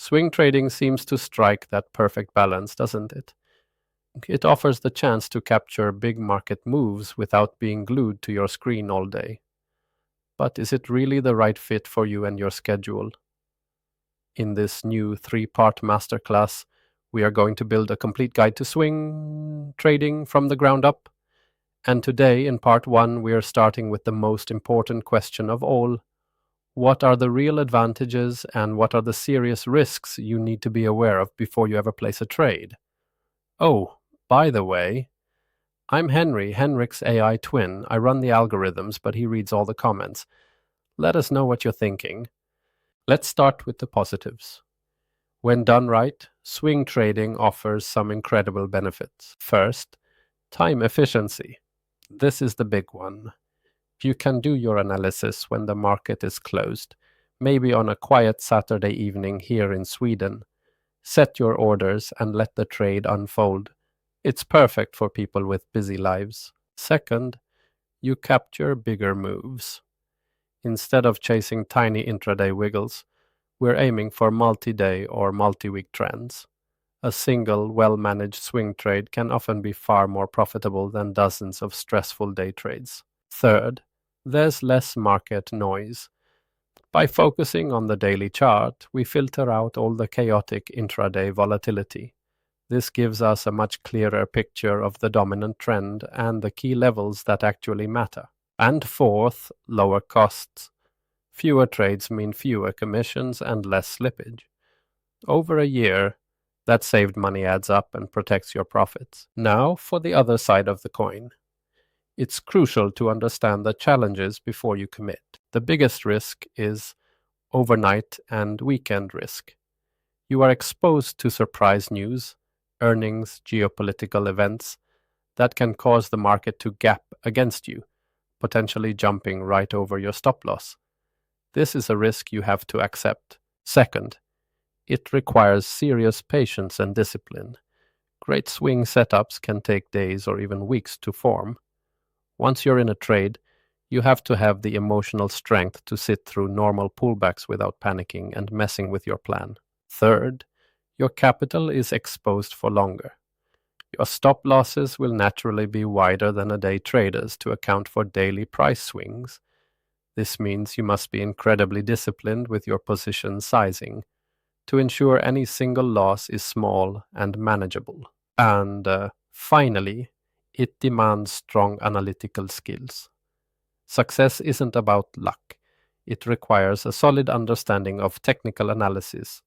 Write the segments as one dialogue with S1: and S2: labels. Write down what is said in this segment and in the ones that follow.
S1: Swing trading seems to strike that perfect balance, doesn't it? It offers the chance to capture big market moves without being glued to your screen all day. But is it really the right fit for you and your schedule? In this new 3-part masterclass, we are going to build a complete guide to swing trading from the ground up. And today, in part 1, we are starting with the most important question of all. What are the real advantages and what are the serious risks you need to be aware of before you ever place a trade? Oh, by the way, I'm Henry, Henrik's AI twin. I run the algorithms, but he reads all the comments. Let us know what you're thinking. Let's start with the positives. When done right, swing trading offers some incredible benefits. First, time efficiency. This is the big one. You can do your analysis when the market is closed, maybe on a quiet Saturday evening here in Sweden. Set your orders and let the trade unfold. It's perfect for people with busy lives. Second, you capture bigger moves. Instead of chasing tiny intraday wiggles, we're aiming for multi-day or multi-week trends. A single, well-managed swing trade can often be far more profitable than dozens of stressful day trades. Third, there's less market noise. By focusing on the daily chart, we filter out all the chaotic intraday volatility. This gives us a much clearer picture of the dominant trend and the key levels that actually matter. And fourth, lower costs. Fewer trades mean fewer commissions and less slippage. Over a year, that saved money adds up and protects your profits. Now for the other side of the coin. It's crucial to understand the challenges before you commit. The biggest risk is overnight and weekend risk. You are exposed to surprise news, earnings, geopolitical events that can cause the market to gap against you, potentially jumping right over your stop loss. This is a risk you have to accept. Second, it requires serious patience and discipline. Great swing setups can take days or even weeks to form. Once you're in a trade, you have to have the emotional strength to sit through normal pullbacks without panicking and messing with your plan. Third, your capital is exposed for longer. Your stop losses will naturally be wider than a day trader's to account for daily price swings. This means you must be incredibly disciplined with your position sizing to ensure any single loss is small and manageable. And finally, it demands strong analytical skills. Success isn't about luck. It requires a solid understanding of technical analysis,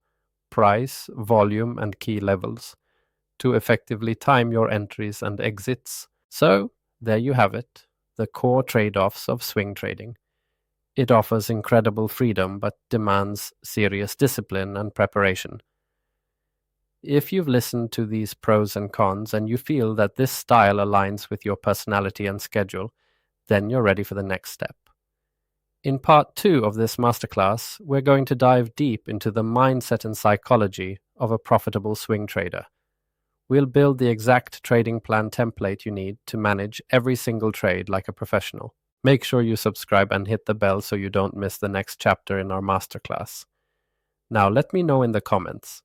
S1: price, volume, and key levels to effectively time your entries and exits. So, there you have it, the core trade-offs of swing trading. It offers incredible freedom but demands serious discipline and preparation. If you've listened to these pros and cons and you feel that this style aligns with your personality and schedule, then you're ready for the next step. In part 2 of this masterclass, we're going to dive deep into the mindset and psychology of a profitable swing trader. We'll build the exact trading plan template you need to manage every single trade like a professional. Make sure you subscribe and hit the bell so you don't miss the next chapter in our masterclass. Now let me know in the comments.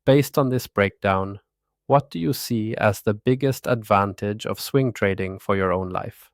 S1: Based on this breakdown, what do you see as the biggest advantage of swing trading for your own life?